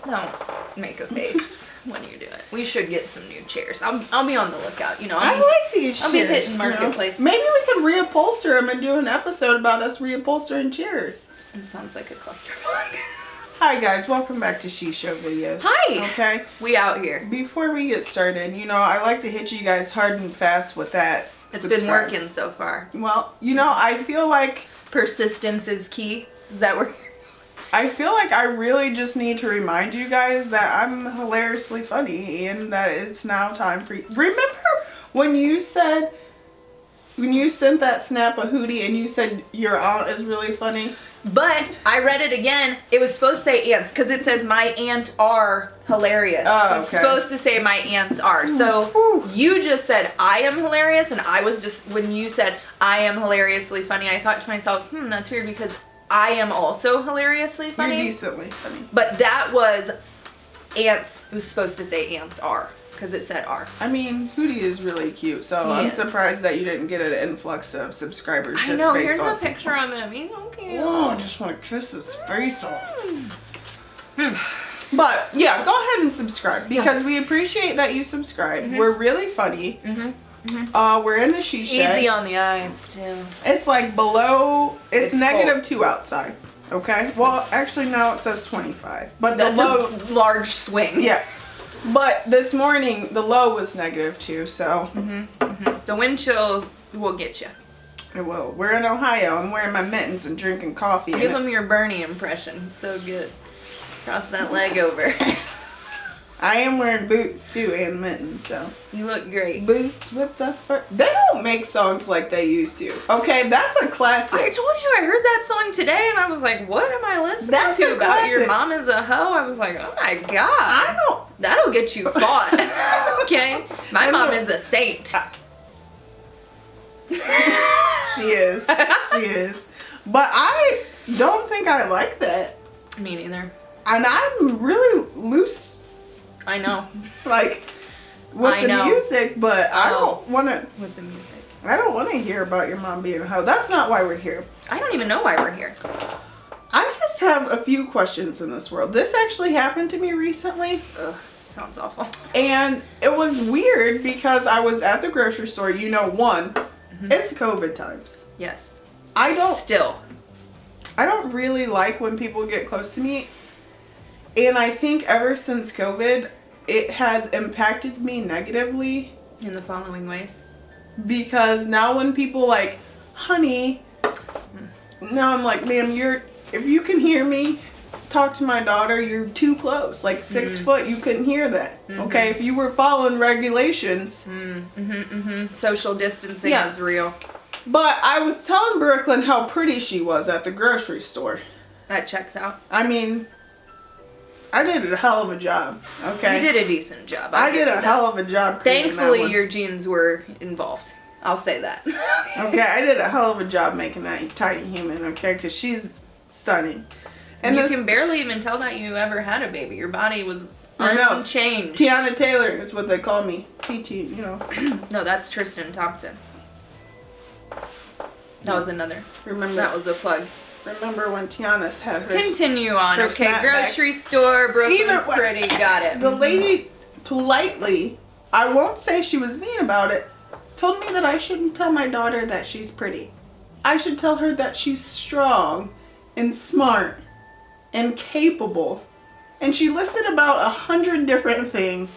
Don't make a face when you do it. We should get some new chairs. I'll be on the lookout. You know, I like these chairs. I'll be hitting Marketplace. Maybe we could reupholster them and do an episode about us reupholstering chairs. It sounds like a clusterfuck. Hi guys, welcome back to SHEESH Show videos. Hi. Okay. We out here. Before we get started, you know, I like to hit you guys hard and fast with that. It's been working so far. Well, you know, I feel like persistence is key. Is that where? I feel like I really just need to remind you guys that I'm hilariously funny and that it's now time for you. Remember when you said, when you sent that snap of Hootie and you said your aunt is really funny? But I read it again. It was supposed to say aunts because it says my aunt are hilarious. Oh, It was supposed to say my aunts are. So you just said I am hilarious, and I was just, when you said I am hilariously funny, I thought to myself, that's weird because I am also hilariously funny. You're decently funny. But that was aunts. It was supposed to say aunts are because it said are. I mean, Hootie is really cute, so I'm surprised that you didn't get an influx of subscribers just I know, based here's off. a picture of him. He's so cute. Oh, I just want to kiss his face off. But, yeah, go ahead and subscribe because we appreciate that you subscribe. We're really funny. We're in the SHEESH Shed. Easy on the eyes, too. It's like below, it's cold. -2 outside. Okay? Well, actually, now it says 25. But That's the low, a large swing. yeah. But this morning, the low was -2, so. The wind chill will get you. It will. We're in Ohio. I'm wearing my mittens and drinking coffee. Give him your Bernie impression. So good. Cross that leg over. I am wearing boots too and mittens, so. You look great. Boots with the fur. They don't make songs like they used to. Okay, that's a classic. I told you I heard that song today and I was like, what am I listening That's to a about classic. your mom is a hoe? I was like, oh my god. I don't. That'll get you fought. Okay? My mom is a saint. She is. She is. But I don't think I like that. Me neither. And I'm really loose. I know. Like with the music, but I don't want to. With the music. I don't want to hear about your mom being a hoe. That's not why we're here. I don't even know why we're here. I just have a few questions in this world. This actually happened to me recently. Ugh, sounds awful. And it was weird because I was at the grocery store. You know, it's COVID times. Yes. I don't really like when people get close to me. And I think ever since COVID, it has impacted me negatively. In the following ways. Because now when people like, honey, now I'm like, ma'am, if you can hear me talk to my daughter, you're too close. Like 6 foot, you couldn't hear that. Okay, if you were following regulations. Social distancing is real. But I was telling Brooklyn how pretty she was at the grocery store. That checks out. I mean, I did a hell of a job. Okay. You did a decent job. I did a hell of a job. Thankfully, your genes were involved. I'll say that. Okay, I did a hell of a job making that tiny human. Okay, because she's stunning. And you can barely even tell that you ever had a baby. Your body was unchanged. Tiana Taylor is what they call me. TT, you know. No, that's Tristan Thompson. That was another. Remember that was a plug. Remember when Tiana's had her. Continue on. Okay, grocery store, Brooklyn's pretty. Got it. The lady politely, I won't say she was mean about it, told me that I shouldn't tell my daughter that she's pretty. I should tell her that she's strong and smart and capable. And she listed about 100 different things.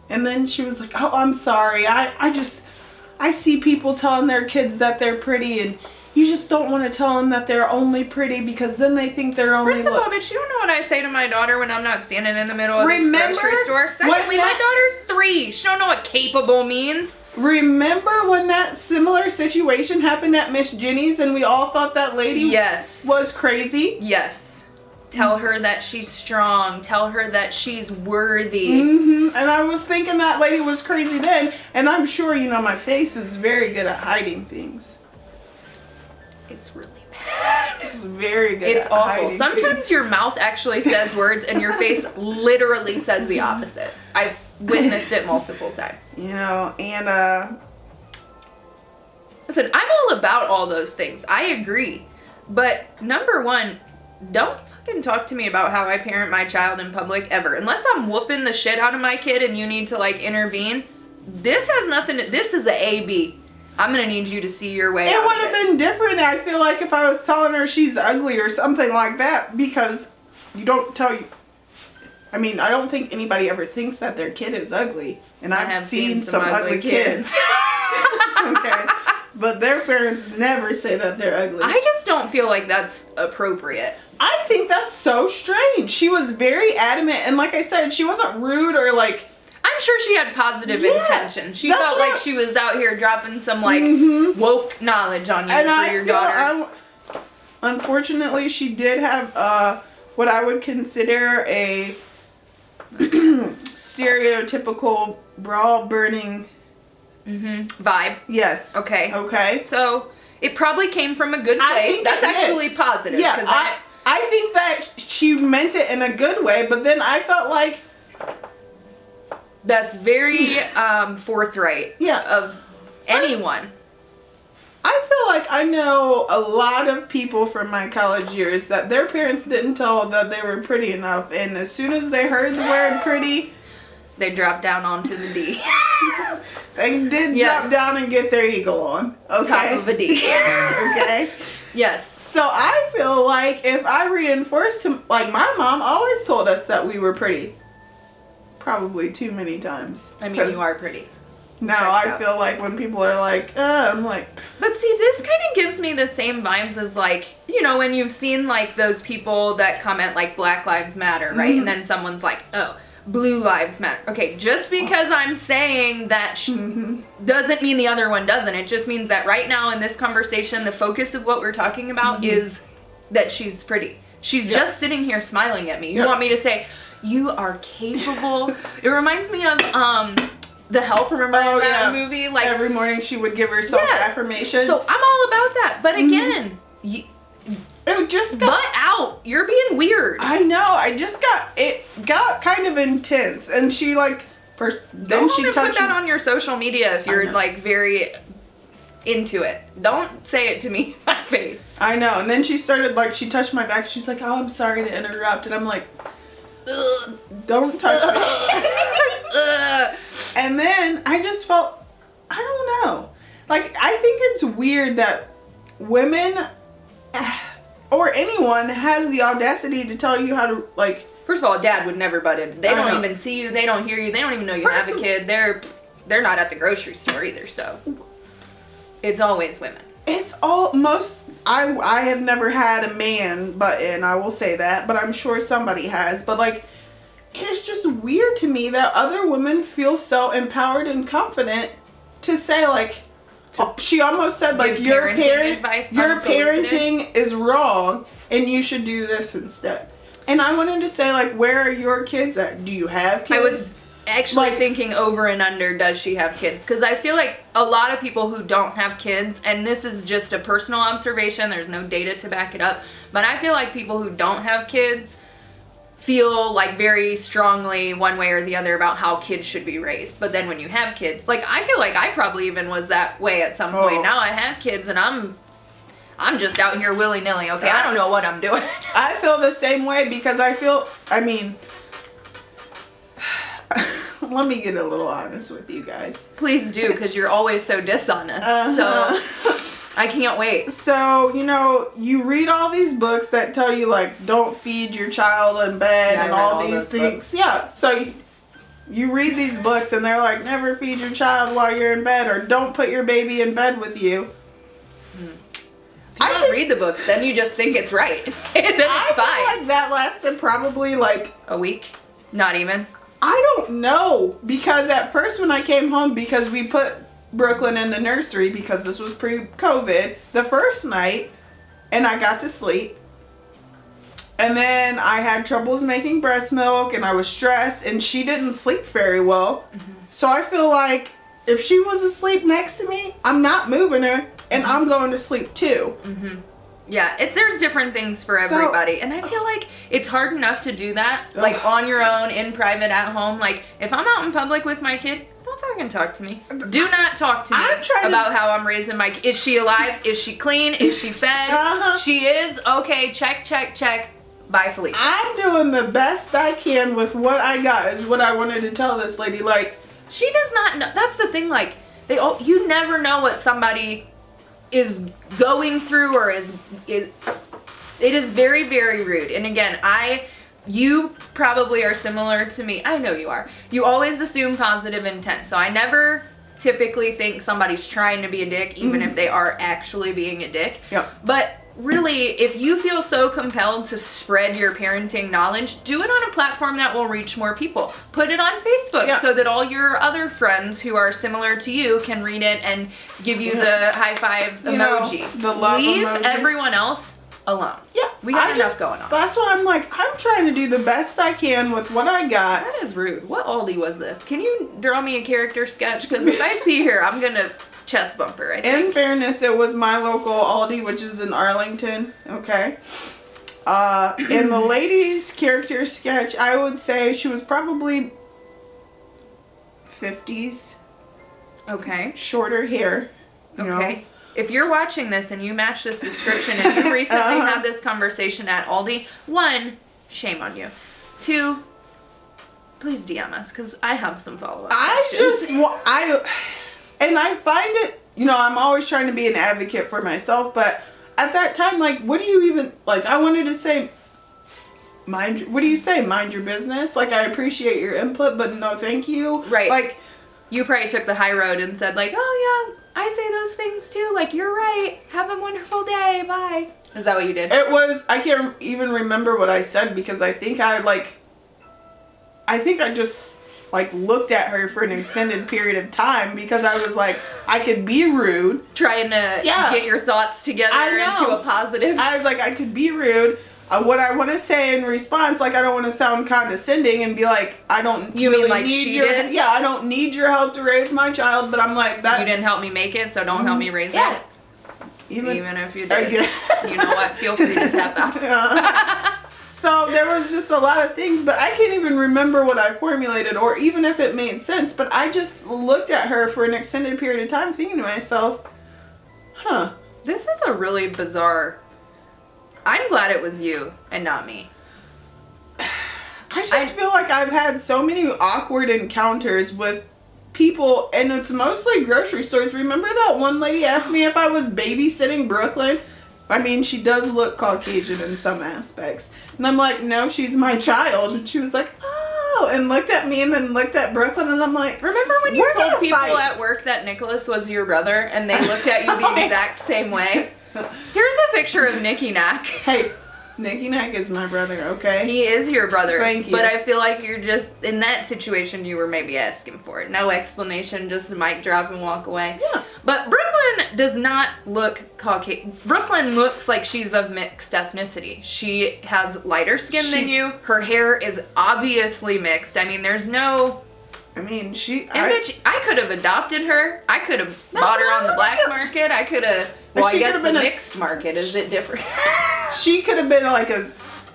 And then she was like, oh, I'm sorry. I see people telling their kids that they're pretty, and you just don't want to tell them that they're only pretty because then they think they're only First of all, bitch, you don't know what I say to my daughter when I'm not standing in the middle of this grocery store. Secondly, my daughter's 3. She don't know what capable means. Remember when that similar situation happened at Miss Jenny's and we all thought that lady was crazy? Yes. Tell her that she's strong. Tell her that she's worthy. And I was thinking that lady was crazy then, and I'm sure, you know, my face is very good at hiding things. It's really bad. It's very good It's at awful. hiding Sometimes things. your mouth actually says words and your face literally says the opposite. I've witnessed it multiple times. You know, and Listen, I'm all about all those things. I agree. But number one, don't fucking talk to me about how I parent my child in public ever. Unless I'm whooping the shit out of my kid and you need to, like, intervene. This has nothing to, this is a A-B. I'm gonna need you to see your way out. It would have been different, I feel like, if I was telling her she's ugly or something like that, because you don't tell you. I mean, I don't think anybody ever thinks that their kid is ugly. And I've seen some ugly kids. Okay. But their parents never say that they're ugly. I just don't feel like that's appropriate. I think that's so strange. She was very adamant, and like I said, she wasn't rude or like... I'm sure she had positive intention. She felt like she was out here dropping some, like, woke knowledge on you for your daughters. Unfortunately, she did have what I would consider a stereotypical bra-burning vibe. Yes. Okay. Okay. So, it probably came from a good place. That's actually positive. Yeah, I think that she meant it in a good way, but then I felt like... That's very forthright of anyone. I feel like I know a lot of people from my college years that their parents didn't tell them that they were pretty enough, and as soon as they heard the word pretty, they dropped down onto the D. They did drop down and get their eagle on. Okay. Top of a D. Okay. Yes. So I feel like if I reinforced him, like my mom always told us that we were pretty. Probably too many times. I mean, you are pretty. Now I feel like when people are like, I'm like... But see, this kind of gives me the same vibes as, like, you know, when you've seen, like, those people that comment, like, Black Lives Matter, right? And then someone's like, oh, Blue Lives Matter. Okay, just because I'm saying that doesn't mean the other one doesn't. It just means that right now in this conversation, the focus of what we're talking about is that she's pretty. She's just sitting here smiling at me. You want me to say... You are capable. It reminds me of The Help. Remember that movie? Like every morning she would give herself affirmations. So I'm all about that. But again, it just got butt out. You're being weird. I know. It got kind of intense, and she like first. Then she touched. Put that on your social media if you're like very into it. Don't say it to me in my face. I know. And then she started like she touched my back. She's like, "Oh, I'm sorry to interrupt," and I'm like. Don't touch me. And then I just felt, I don't know. Like, I think it's weird that women or anyone has the audacity to tell you how to, like... First of all, Dad would never butt in. They don't even see you. They don't hear you. They don't even know you have a kid. They're not at the grocery store either, so... It's always women. It's almost... I have never had a man butt in, I will say that, but I'm sure somebody has. But, like, it's just weird to me that other women feel so empowered and confident to say, like, she almost said, like, your parenting is wrong and you should do this instead. And I wanted to say, like, where are your kids at? Do you have kids? I was actually thinking over and under, does she have kids? Because I feel like a lot of people who don't have kids, and this is just a personal observation, there's no data to back it up, but I feel like people who don't have kids feel like very strongly one way or the other about how kids should be raised. But then when you have kids, like I feel like I probably even was that way at some point. Now I have kids and I'm just out here willy-nilly, okay? I don't know what I'm doing. I feel the same way because I mean, let me get a little honest with you guys. Please do, because you're always so dishonest. So I can't wait. So, you know, you read all these books that tell you, like, don't feed your child in bed and all these things. Books. Yeah, so you read these books and they're like, never feed your child while you're in bed or don't put your baby in bed with you. If you don't read the books, then you just think it's right. And then it's fine. I feel like that lasted probably, like... a week? Not even? I don't know, because at first when I came home, because we put Brooklyn in the nursery, because this was pre-COVID, the first night, and I got to sleep, and then I had troubles making breast milk, and I was stressed, and she didn't sleep very well, so I feel like if she was asleep next to me, I'm not moving her, and I'm going to sleep too. Yeah, there's different things for everybody. And I feel like it's hard enough to do that, like on your own, in private, at home. Like, if I'm out in public with my kid, don't fucking talk to me. Do not talk to me about how I'm raising my kid. Is she alive? Is she clean? Is she fed? She is? Okay, check, check, check. Bye, Felicia. I'm doing the best I can with what I got is what I wanted to tell this lady. Like, she does not know. That's the thing. Like, you never know what somebody is going through or it is very, very rude. And again, you probably are similar to me. I know you are. You always assume positive intent. So I never typically think somebody's trying to be a dick, even if they are actually being a dick. Yep. But really, if you feel so compelled to spread your parenting knowledge, do it on a platform that will reach more people. Put it on Facebook so that all your other friends who are similar to you can read it and give you the high five emoji. The love Leave emoji. everyone else alone. Yeah. We got enough going on. That's why I'm like, I'm trying to do the best I can with what I got. That is rude. What Aldi was this? Can you draw me a character sketch? Because if I see her, I'm going to chest bump her, I think. In fairness, it was my local Aldi, which is in Arlington. Okay. In the lady's character sketch, I would say she was probably 50s. Okay. Shorter hair. You Okay. know. If you're watching this and you match this description and you recently had this conversation at Aldi, 1, shame on you. 2, please DM us because I have some follow-up questions. And I find it, I'm always trying to be an advocate for myself, but at that time, like, what do you even, like, I wanted to say, what do you say? Mind your business? Like, I appreciate your input, but no thank you. Right. Like, you probably took the high road and said, like, oh yeah, I say those things too. Like, you're right. Have a wonderful day. Bye. Is that what you did? I can't even remember what I said because I think I just looked at her for an extended period of time because I was like, I could be rude. Trying to get your thoughts together into a positive. I was like, I could be rude. What I want to say in response, like, I don't want to sound condescending and be like, I don't You really mean like need she your, did? Yeah, I don't need your help to raise my child, but I'm like, that. You didn't help me make it, so don't help me raise it. Even if you did. You know what? Feel free to tap out. Yeah. So there was just a lot of things, but I can't even remember what I formulated or even if it made sense, but I just looked at her for an extended period of time thinking to myself, This is a really bizarre... I'm glad it was you and not me. I just feel like I've had so many awkward encounters with people, and it's mostly grocery stores. Remember that one lady asked me if I was babysitting Brooklyn? I mean, she does look Caucasian in some aspects. And I'm like, no, she's my child. And she was like, oh, and looked at me and then looked at Brooklyn, and I'm like, remember when you told people at work that Nicholas was your brother and they looked at you the exact same way? Here's a picture of Nicky Knack. Hey, Nicky Knack is my brother, okay? He is your brother. Thank you. But I feel like you're just, in that situation, you were maybe asking for it. No explanation, just a mic drop and walk away. Yeah. But Brooklyn does not look Caucasian. Brooklyn looks like she's of mixed ethnicity. She has lighter skin than you. Her hair is obviously mixed. I mean, there's no... I mean, I could have adopted her. I could have bought her on the black market. I could have... Well, I guess the mixed market, is it different? She could have been like a...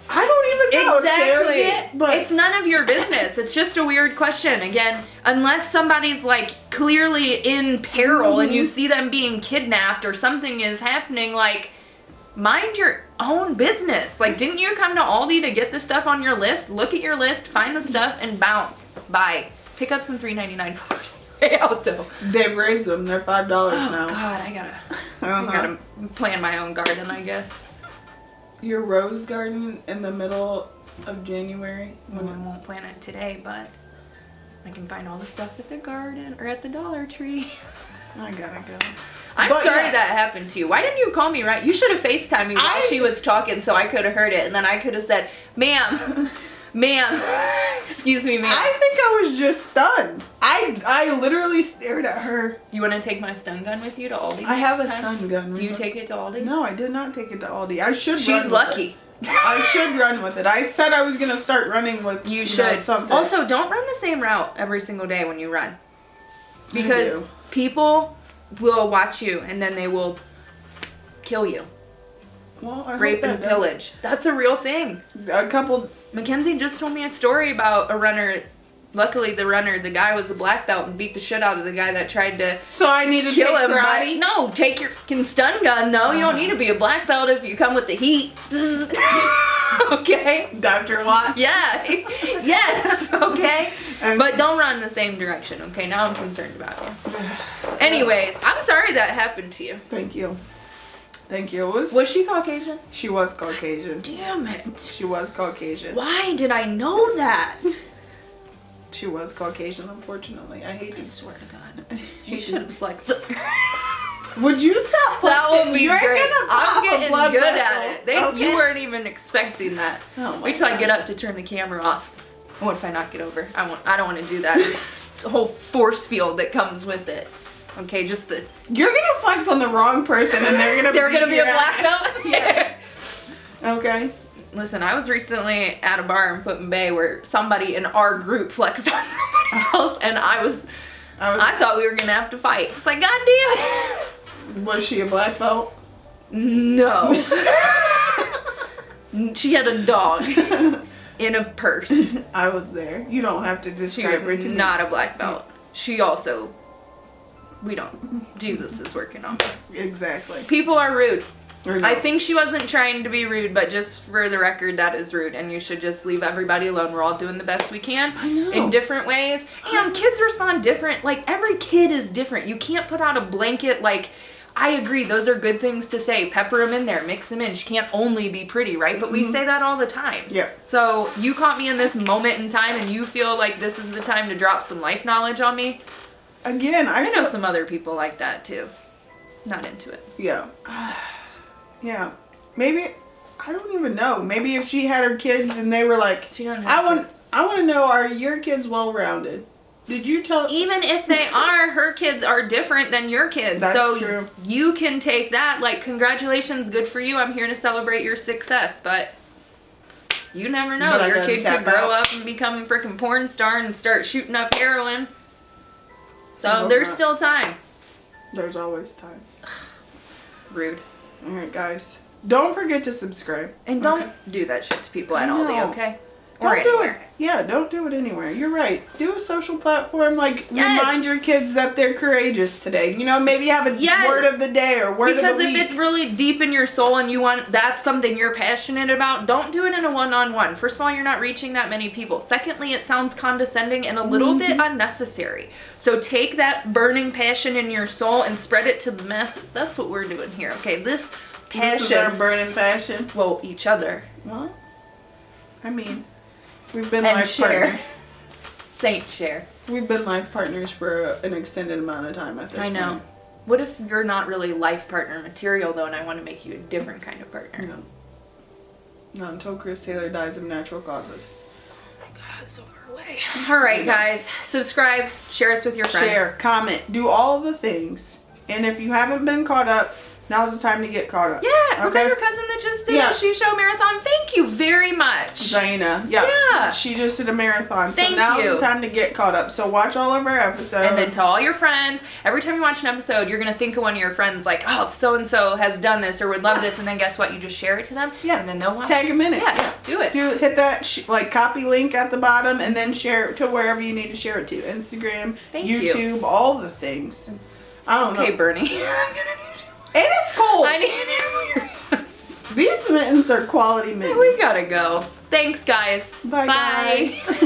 I don't even know. Exactly. Surrogate, but it's none of your business. It's just a weird question. Again, unless somebody's like clearly in peril and you see them being kidnapped or something is happening, like, mind your own business. Like, didn't you come to Aldi to get the stuff on your list? Look at your list, find the stuff, and bounce. Bye. Pick up some $3.99 flowers. Out though. They've raised them. They're $5 now. Oh God, I gotta plant my own garden, I guess. Your rose garden in the middle of January. Well, I won't plant it today, but I can find all the stuff at the garden or at the Dollar Tree. I gotta go. I'm sorry that happened to you. Why didn't you call me right? You should have FaceTimed me while she was talking so I could have heard it, and then I could have said, ma'am, excuse me, ma'am. I think I was just stunned. I literally stared at her. You want to take my stun gun with you to Aldi? I have a stun gun. Do you take it to Aldi? No, I did not take it to Aldi. I should. She's lucky. I should run with it. I said I was gonna start running with. You should. Something. Also, don't run the same route every single day when you run, because people will watch you and then they will kill you. Well, I rape and pillage. That's a real thing. Mackenzie just told me a story about a runner. Luckily, the guy was a black belt and beat the shit out of the guy that tried to So I need to kill take him. karate? No, take your fucking stun gun, though. You don't need to be a black belt if you come with the heat. Okay? Dr. Watts. Yeah. Yes. Okay? Okay. But don't run the same direction, okay? Now I'm concerned about you. Anyways, I'm sorry that happened to you. Thank you. Thank you. Was she Caucasian? She was Caucasian. Damn it. She was Caucasian. Why did I know that? She was Caucasian, unfortunately. I hate I to swear to God. I You hate should have to. flexed. Would you stop That flexing? would be You're great. gonna pop I'm a getting blood good vessel. at it. Okay? You weren't even expecting that. Oh my Wait till I God. get up to turn the camera off. What if I knock it over? I don't want to do that. It's a whole force field that comes with it. Okay, just the You're gonna flex on the wrong person, and they're gonna be your a black belt. ass. Yes. Okay. Listen, I was recently at a bar in Put in Bay where somebody in our group flexed on somebody else, and I thought we were gonna have to fight. It's like, God damn it! Was she a black belt? No. She had a dog in a purse. I was there. You don't have to She describe her was to me. not a black belt. She also, Jesus is working on me. Exactly. People are rude. Or no. I think she wasn't trying to be rude, but just for the record, that is rude, and you should just leave everybody alone. We're all doing the best we can I know. in different ways. And kids respond different. Like, every kid is different. You can't put out a blanket, like, I agree, those are good things to say. Pepper them in there, mix them in. She can't only be pretty, right? But we say that all the time. Yeah. So you caught me in this moment in time, and you feel like this is the time to drop some life knowledge on me. Again, I know some other people like that, too. Not into it. Yeah. Yeah. Maybe, I don't even know. Maybe if she had her kids and they were like, She doesn't have kids. I want to know, are your kids well-rounded? Did you tell? Even if they are, her kids are different than your kids. That's so true. You can take that, like, congratulations, good for you. I'm here to celebrate your success. But you never know. But I Your gotta kid tap could grow out. up and become a freaking porn star and start shooting up heroin. I So hope there's not. still time. There's always time. Rude. All right, guys. Don't forget to subscribe. And don't Okay? do that shit to people at I Aldi, know. okay? Or Don't do it. anywhere. Yeah, don't do it anywhere. You're right. Do a social platform. Like, Yes. remind your kids that they're courageous today. You know, maybe have a Yes. word of the day or word Because of the if week. it's really deep in your soul and you want that's something you're passionate about, don't do it in a one-on-one. First of all, you're not reaching that many people. Secondly, it sounds condescending and a little bit unnecessary. So take that burning passion in your soul and spread it to the masses. That's what we're doing here. Okay, this passion. This is our burning passion. Well, each other. Well, I mean, we've been And life share. partners. Saint share. We've been life partners for an extended amount of time at this I know. point. What if you're not really life partner material though, and I want to make you a different kind of partner? No. Not until Chris Taylor dies of natural causes. God, it's over away. All right, guys. Subscribe. Share us with your friends. Share, comment, do all the things. And if you haven't been caught up, now's the time to get caught up. Yeah, was that Okay? your cousin that just did Yeah. a shoe show marathon? Thank you very much. Zaina, yeah. Yeah. She just did a marathon. So Thank now's you. the time to get caught up. So watch all of our episodes. And then tell all your friends. Every time you watch an episode, you're going to think of one of your friends like, oh, so-and-so has done this or would love this. And then guess what? You just share it to them. Yeah. And then they'll want Tag them in it. Yeah, do it. Hit that like copy link at the bottom and then share it to wherever you need to share it to. Instagram, Thank you. YouTube, all the things. I don't Okay, know. Bernie. And it's cold. I need These mittens are quality mittens. We gotta go. Thanks, guys. Bye, guys.